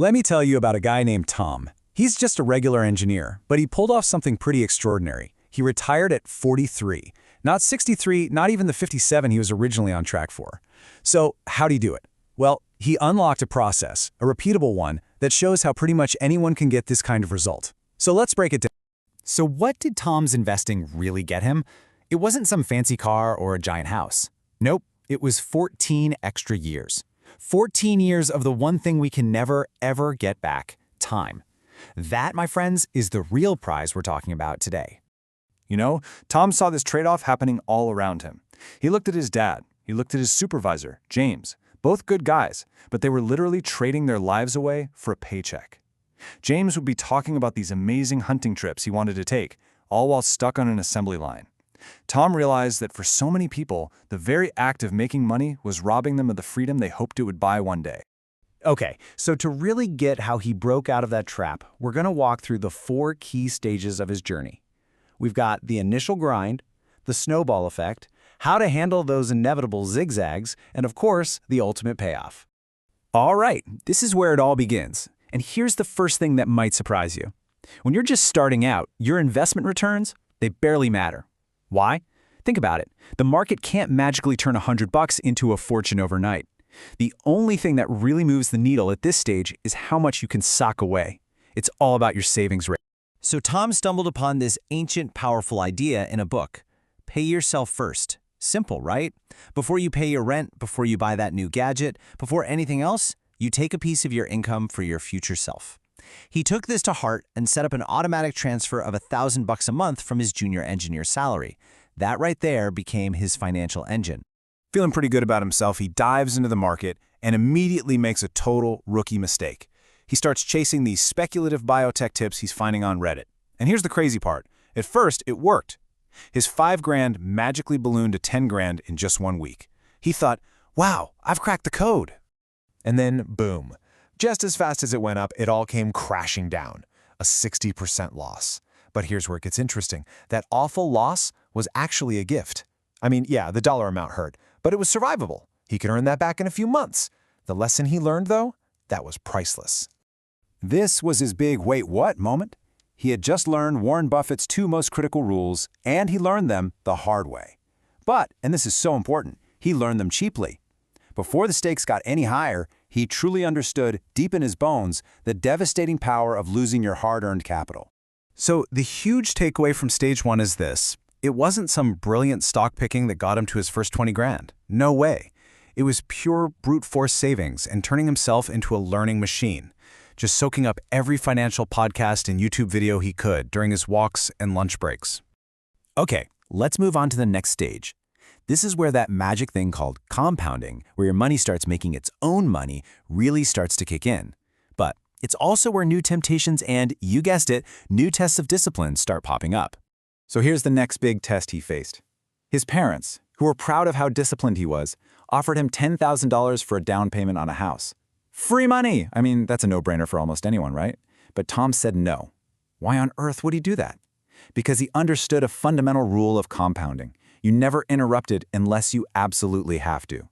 Let me tell you about a guy named Tom. He's just a regular engineer, but he pulled off something pretty extraordinary. He retired at 43. Not 63, not even the 57 he was originally on track for. So, how'd he do it? Well, he unlocked a process, a repeatable one, that shows how pretty much anyone can get this kind of result. So let's break it down. So what did Tom's investing really get him? It wasn't some fancy car or a giant house. Nope, it was 14 extra years. 14 years of the one thing we can never, ever get back, time. That, my friends, is the real prize we're talking about today. You know, Tom saw this trade-off happening all around him. He looked at his dad. He looked at his supervisor, James. Both good guys, but they were literally trading their lives away for a paycheck. James would be talking about these amazing hunting trips he wanted to take, all while stuck on an assembly line. Tom realized that for so many people, the very act of making money was robbing them of the freedom they hoped it would buy one day. Okay, so to really get how he broke out of that trap, we're going to walk through the 4 key stages of his journey. We've got the initial grind, the snowball effect, how to handle those inevitable zigzags, and of course, the ultimate payoff. All right, this is where it all begins. And here's the first thing that might surprise you. When you're just starting out, your investment returns, they barely matter. Why? Think about it. The market can't magically turn $100 into a fortune overnight. The only thing that really moves the needle at this stage is how much you can sock away. It's all about your savings rate. So Tom stumbled upon this ancient, powerful idea in a book. Pay yourself first. Simple, right? Before you pay your rent, before you buy that new gadget, before anything else, you take a piece of your income for your future self. He took this to heart and set up an automatic transfer of $1,000 a month from his junior engineer salary. That right there became his financial engine. Feeling pretty good about himself, he dives into the market and immediately makes a total rookie mistake. He starts chasing these speculative biotech tips he's finding on Reddit. And here's the crazy part. At first, it worked. His $5,000 magically ballooned to $10,000 in just 1 week. He thought, wow, I've cracked the code. And then, boom. Just as fast as it went up, it all came crashing down. A 60% loss. But here's where it gets interesting. That awful loss was actually a gift. I mean, yeah, the dollar amount hurt, but it was survivable. He could earn that back in a few months. The lesson he learned, though, that was priceless. This was his big wait what moment. He had just learned Warren Buffett's 2 most critical rules, and he learned them the hard way. But, and this is so important, he learned them cheaply. Before the stakes got any higher, he truly understood, deep in his bones, the devastating power of losing your hard-earned capital. So the huge takeaway from stage 1 is this. It wasn't some brilliant stock picking that got him to his first $20,000. No way. It was pure brute force savings and turning himself into a learning machine, just soaking up every financial podcast and YouTube video he could during his walks and lunch breaks. Okay, let's move on to the next stage. This is where that magic thing called compounding, where your money starts making its own money, really starts to kick in. But it's also where new temptations and, you guessed it, new tests of discipline start popping up. So here's the next big test he faced. His parents, who were proud of how disciplined he was, offered him $10,000 for a down payment on a house. Free money! I mean, that's a no-brainer for almost anyone, right? But Tom said no. Why on earth would he do that? Because he understood a fundamental rule of compounding. You never interrupt it unless you absolutely have to.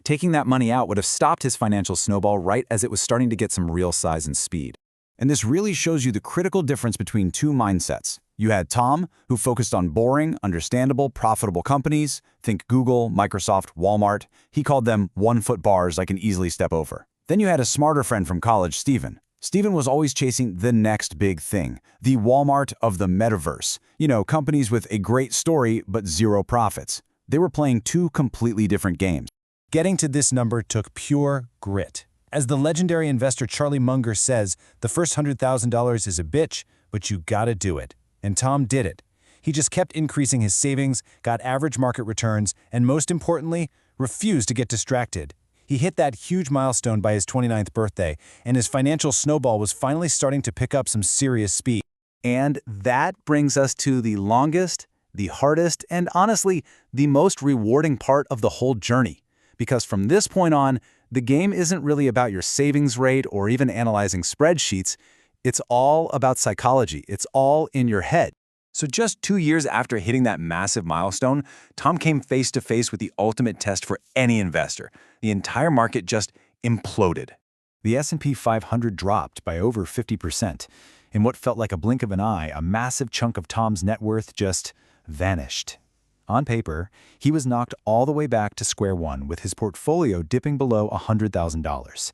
Taking that money out would have stopped his financial snowball right as it was starting to get some real size and speed. And this really shows you the critical difference between 2 mindsets. You had Tom, who focused on boring, understandable, profitable companies. Think Google, Microsoft, Walmart. He called them one-foot bars I can easily step over. Then you had a smarter friend from college, Steven. Steven was always chasing the next big thing, the Walmart of the metaverse. You know, companies with a great story but 0 profits. They were playing 2 completely different games. Getting to this number took pure grit. As the legendary investor Charlie Munger says, the first $100,000 is a bitch, but you gotta do it. And Tom did it. He just kept increasing his savings, got average market returns, and most importantly, refused to get distracted. He hit that huge milestone by his 29th birthday, and his financial snowball was finally starting to pick up some serious speed. And that brings us to the longest, the hardest, and honestly, the most rewarding part of the whole journey. Because from this point on, the game isn't really about your savings rate or even analyzing spreadsheets. It's all about psychology. It's all in your head. So just 2 years after hitting that massive milestone, Tom came face to face with the ultimate test for any investor. The entire market just imploded. The S&P 500 dropped by over 50%. In what felt like a blink of an eye, a massive chunk of Tom's net worth just vanished. On paper, he was knocked all the way back to square one with his portfolio dipping below $100,000.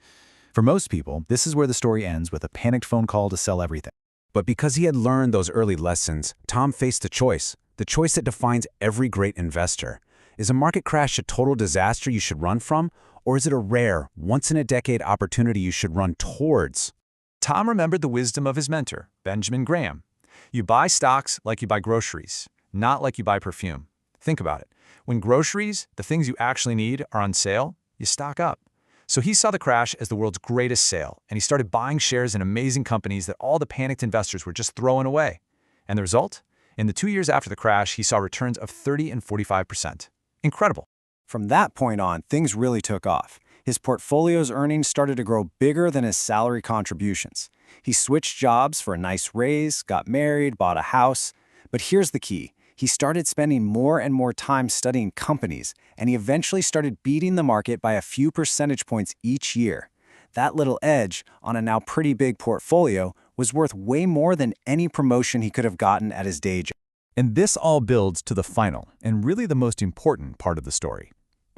For most people, this is where the story ends with a panicked phone call to sell everything. But because he had learned those early lessons, Tom faced the choice that defines every great investor. Is a market crash a total disaster you should run from, or is it a rare, once-in-a-decade opportunity you should run towards? Tom remembered the wisdom of his mentor, Benjamin Graham. You buy stocks like you buy groceries, not like you buy perfume. Think about it. When groceries, the things you actually need, are on sale, you stock up. So he saw the crash as the world's greatest sale, and he started buying shares in amazing companies that all the panicked investors were just throwing away. And the result? In the 2 years after the crash, he saw returns of 30 and 45%. Incredible. From that point on, things really took off. His portfolio's earnings started to grow bigger than his salary contributions. He switched jobs for a nice raise, got married, bought a house. But here's the key. He started spending more and more time studying companies, and he eventually started beating the market by a few percentage points each year. That little edge on a now pretty big portfolio was worth way more than any promotion he could have gotten at his day job. And this all builds to the final, and really the most important part of the story.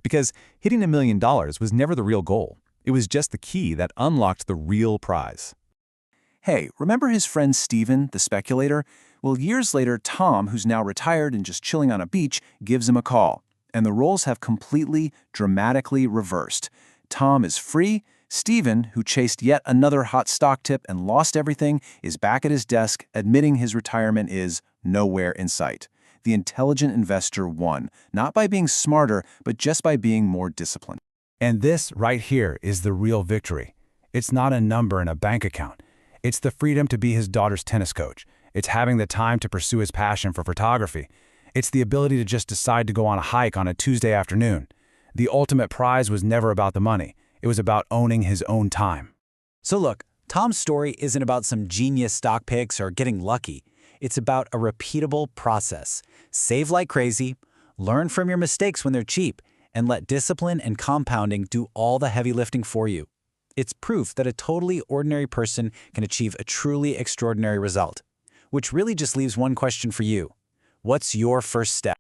Because hitting $1 million was never the real goal. It was just the key that unlocked the real prize. Hey, remember his friend Steven, the speculator? Well, years later, Tom, who's now retired and just chilling on a beach, gives him a call. And the roles have completely, dramatically reversed. Tom is free. Steven, who chased yet another hot stock tip and lost everything, is back at his desk, admitting his retirement is nowhere in sight. The intelligent investor won, not by being smarter, but just by being more disciplined. And this right here is the real victory. It's not a number in a bank account. It's the freedom to be his daughter's tennis coach. It's having the time to pursue his passion for photography. It's the ability to just decide to go on a hike on a Tuesday afternoon. The ultimate prize was never about the money. It was about owning his own time. So look, Tom's story isn't about some genius stock picks or getting lucky. It's about a repeatable process. Save like crazy, learn from your mistakes when they're cheap, and let discipline and compounding do all the heavy lifting for you. It's proof that a totally ordinary person can achieve a truly extraordinary result. Which really just leaves one question for you. What's your first step?